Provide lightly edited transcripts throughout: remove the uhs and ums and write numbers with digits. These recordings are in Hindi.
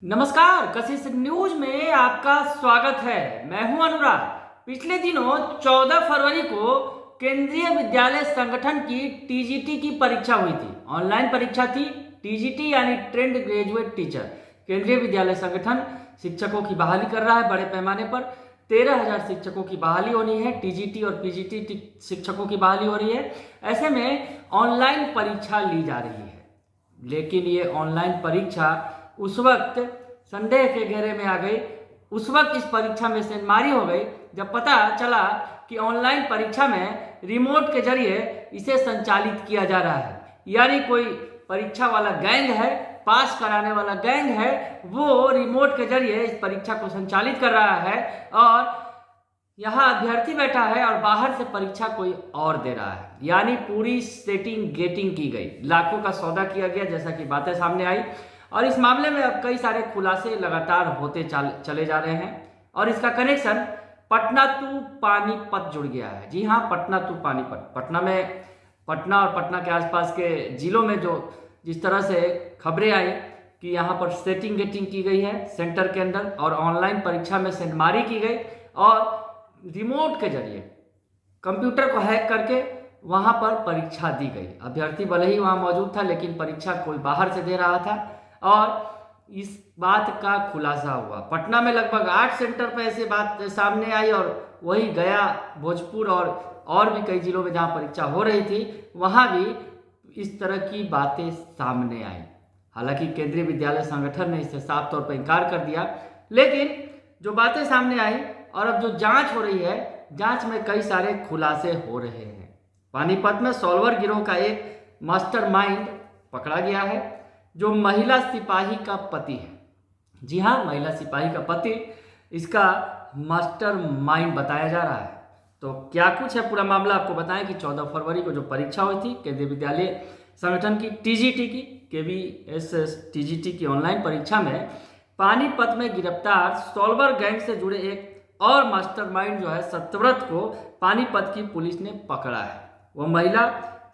नमस्कार, कशिश न्यूज में आपका स्वागत है। मैं हूं अनुराग। पिछले दिनों 14 फरवरी को केंद्रीय विद्यालय संगठन की टीजीटी की परीक्षा हुई थी। ऑनलाइन परीक्षा थी। टीजीटी यानी ट्रेंड ग्रेजुएट टीचर। केंद्रीय विद्यालय संगठन शिक्षकों की बहाली कर रहा है बड़े पैमाने पर। 13,000 शिक्षकों की बहाली होनी है। टीजीटी और पीजीटी शिक्षकों की बहाली हो रही है। ऐसे में ऑनलाइन परीक्षा ली जा रही है, लेकिन ये ऑनलाइन परीक्षा उस वक्त संदेह के घेरे में आ गई। उस वक्त इस परीक्षा में सेंधमारी हो गई जब पता चला कि ऑनलाइन परीक्षा में रिमोट के जरिए इसे संचालित किया जा रहा है। यानी कोई परीक्षा वाला गैंग है, पास कराने वाला गैंग है, वो रिमोट के जरिए इस परीक्षा को संचालित कर रहा है और यहाँ अभ्यर्थी बैठा है और बाहर से परीक्षा कोई और दे रहा है। यानी पूरी सेटिंग गेटिंग की गई, लाखों का सौदा किया गया, जैसा कि बातें सामने आई। और इस मामले में अब कई सारे खुलासे लगातार होते चले जा रहे हैं और इसका कनेक्शन पटना टू पानीपत जुड़ गया है। जी हाँ, पटना टू पानीपत। पटना और पटना के आसपास के जिलों में जिस तरह से खबरें आई कि यहाँ पर सेटिंग गेटिंग की गई है सेंटर के अंदर और ऑनलाइन परीक्षा में सेंधमारी की गई और रिमोट के जरिए कंप्यूटर को हैक करके वहाँ पर परीक्षा दी गई। अभ्यर्थी भले ही वहाँ मौजूद था, लेकिन परीक्षा कोई बाहर से दे रहा था और इस बात का खुलासा हुआ। पटना में लगभग 8 सेंटर पर ऐसी बात सामने आई और वही गया, भोजपुर और भी कई जिलों में जहाँ परीक्षा हो रही थी वहाँ भी इस तरह की बातें सामने आई। हालांकि केंद्रीय विद्यालय संगठन ने इससे साफ तौर पर इनकार कर दिया, लेकिन जो बातें सामने आई और अब जो जांच हो रही है, जांच में कई सारे खुलासे हो रहे हैं। पानीपत में सॉल्वर गिरोह का एक मास्टरमाइंड पकड़ा गया है, जो महिला सिपाही का पति है। जी हाँ, महिला सिपाही का पति इसका मास्टरमाइंड बताया जा रहा है। तो क्या कुछ है पूरा मामला, आपको बताएं कि 14 फरवरी को जो परीक्षा हुई थी केंद्रीय विद्यालय संगठन की टीजीटी की, केवीएस टीजीटी की ऑनलाइन परीक्षा में पानीपत में गिरफ्तार सॉल्वर गैंग से जुड़े एक और मास्टरमाइंड जो है सत्यव्रत को पानीपत की पुलिस ने पकड़ा है। वह महिला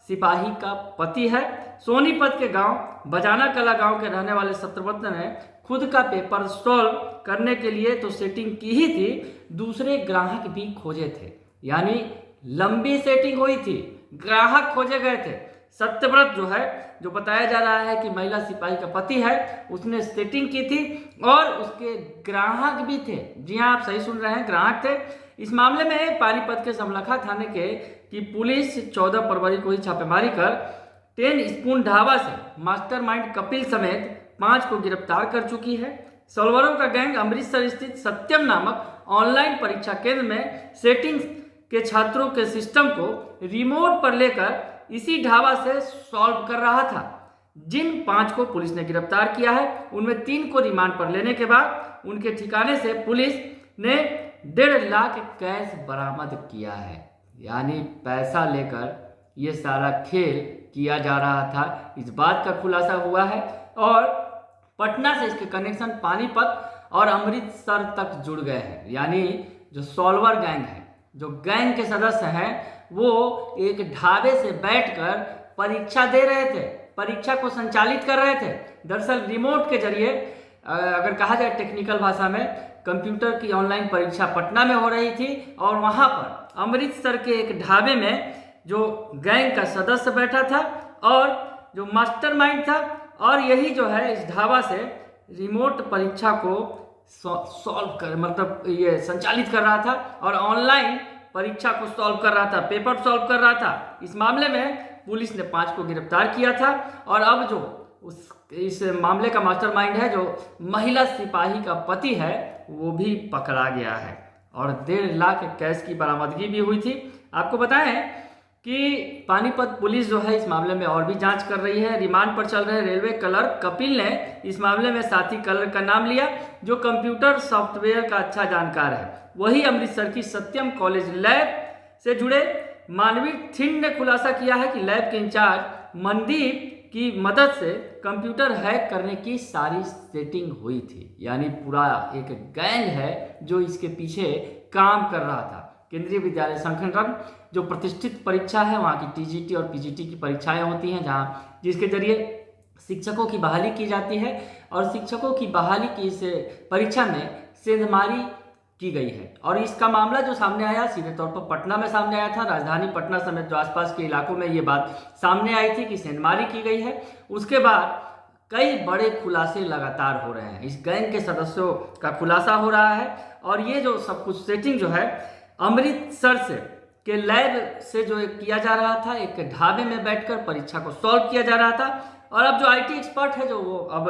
सिपाही का पति है। सोनीपत के गांव बजाना कला गांव के रहने वाले सत्यव्रत ने खुद का पेपर सॉल्व करने के लिए तो सेटिंग की ही थी, दूसरे ग्राहक भी खोजे थे। यानी लंबी सेटिंग हुई थी, ग्राहक खोजे गए थे। सत्यव्रत जो है, जो बताया जा रहा है कि महिला सिपाही का पति है, उसने सेटिंग की थी और उसके ग्राहक भी थे। जी हाँ, आप सही सुन रहे हैं, ग्राहक थे। इस मामले में पानीपत के समलखा थाने की पुलिस 14 फरवरी को ही छापेमारी कर 10 स्पून ढाबा से मास्टरमाइंड कपिल समेत 5 को गिरफ्तार कर चुकी है। सॉल्वरों का गैंग अमृतसर स्थित सत्यम नामक ऑनलाइन परीक्षा केंद्र में सेटिंग के छात्रों के सिस्टम को रिमोट पर लेकर इसी ढाबा से सॉल्व कर रहा था। जिन 5 को पुलिस ने गिरफ्तार किया है, उनमें 3 को रिमांड पर लेने के बाद उनके ठिकाने से पुलिस ने 1.5 लाख कैश बरामद किया है। यानी पैसा लेकर ये सारा खेल किया जा रहा था, इस बात का खुलासा हुआ है। और पटना से इसके कनेक्शन पानीपत और अमृतसर तक जुड़ गए हैं। यानी जो सॉल्वर गैंग है, जो गैंग के सदस्य हैं, वो एक ढाबे से बैठकर परीक्षा दे रहे थे, परीक्षा को संचालित कर रहे थे। दरअसल रिमोट के जरिए, अगर कहा जाए टेक्निकल भाषा में, कंप्यूटर की ऑनलाइन परीक्षा पटना में हो रही थी और वहाँ पर अमृतसर के एक ढाबे में जो गैंग का सदस्य बैठा था और जो मास्टरमाइंड था, और यही जो है इस ढाबा से रिमोट परीक्षा को सॉल्व कर, मतलब ये संचालित कर रहा था और ऑनलाइन परीक्षा को सॉल्व कर रहा था, पेपर सॉल्व कर रहा था। इस मामले में पुलिस ने 5 को गिरफ्तार किया था और अब जो इस मामले का मास्टरमाइंड है, जो महिला सिपाही का पति है, वो भी पकड़ा गया है और 1.5 लाख कैश की बरामदगी भी हुई थी। आपको बताएं कि पानीपत पुलिस जो है इस मामले में और भी जांच कर रही है। रिमांड पर चल रहे रेलवे क्लर्क कपिल ने इस मामले में साथी क्लर्क का नाम लिया, जो कंप्यूटर सॉफ्टवेयर का अच्छा जानकार है। वही अमृतसर की सत्यम कॉलेज लैब से जुड़े मानवीर थिंड ने खुलासा किया है कि लैब के इंचार्ज मनदीप की मदद से कंप्यूटर हैक करने की सारी सेटिंग हुई थी। यानी पूरा एक गैंग है जो इसके पीछे काम कर रहा था। केंद्रीय विद्यालय संगठन जो प्रतिष्ठित परीक्षा है, वहाँ की टीजीटी और पीजीटी की परीक्षाएं होती हैं, जिसके जरिए शिक्षकों की बहाली की जाती है और शिक्षकों की बहाली की इस परीक्षा में सेंधमारी की गई है। और इसका मामला जो सामने आया सीधे तौर पर पटना में सामने आया था। राजधानी पटना समेत जो आसपास के इलाकों में ये बात सामने आई थी कि सेंधमारी की गई है। उसके बाद कई बड़े खुलासे लगातार हो रहे हैं, इस गैंग के सदस्यों का खुलासा हो रहा है। और ये जो सब कुछ सेटिंग जो है अमृतसर से के लैब से जो किया जा रहा था, एक ढाबे में बैठकर परीक्षा को सॉल्व किया जा रहा था। और अब जो आईटी एक्सपर्ट है जो वो अब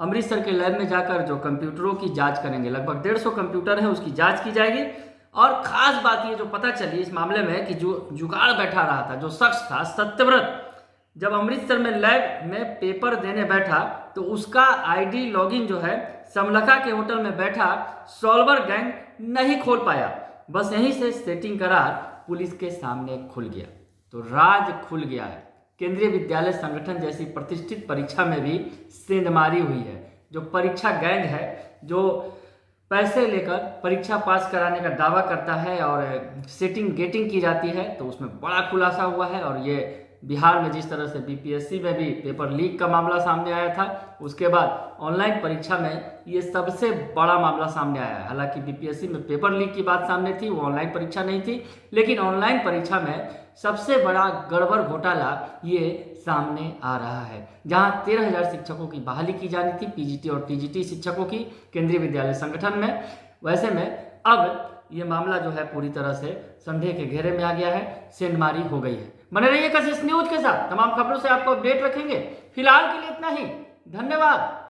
अमृतसर के लैब में जाकर जो कंप्यूटरों की जांच करेंगे, लगभग 150 कंप्यूटर है उसकी जांच की जाएगी। और खास बात ये जो पता चली इस मामले में कि जो जुगाड़ बैठा रहा था, जो शख्स था सत्यव्रत, जब अमृतसर में लैब में पेपर देने बैठा तो उसका आईडी लॉगिन जो है समलखा के होटल में बैठा सॉल्वर गैंग नहीं खोल पाया। बस यहीं से सेटिंग करार पुलिस के सामने खुल गया। तो राज खुल गया है। केंद्रीय विद्यालय संगठन जैसी प्रतिष्ठित परीक्षा में भी सेंधमारी हुई है। जो परीक्षा गैंग है, जो पैसे लेकर परीक्षा पास कराने का दावा करता है और सेटिंग गेटिंग की जाती है, तो उसमें बड़ा खुलासा हुआ है। और ये बिहार में जिस तरह से बीपीएससी में भी पेपर लीक का मामला सामने आया था, उसके बाद ऑनलाइन परीक्षा में ये सबसे बड़ा मामला सामने आया है। हालांकि बीपीएससी में पेपर लीक की बात सामने थी, वो ऑनलाइन परीक्षा नहीं थी, लेकिन ऑनलाइन परीक्षा में सबसे बड़ा गड़बड़ घोटाला ये सामने आ रहा है, जहां 13,000 शिक्षकों की बहाली की जानी थी, पीजीटी और टीजीटी शिक्षकों की केंद्रीय विद्यालय संगठन में। वैसे में अब ये मामला जो है पूरी तरह से संदेह के घेरे में आ गया है, सेंधमारी हो गई है। बने रहिए कशिश न्यूज के साथ, तमाम खबरों से आपको अपडेट रखेंगे। फिलहाल के लिए इतना ही, धन्यवाद।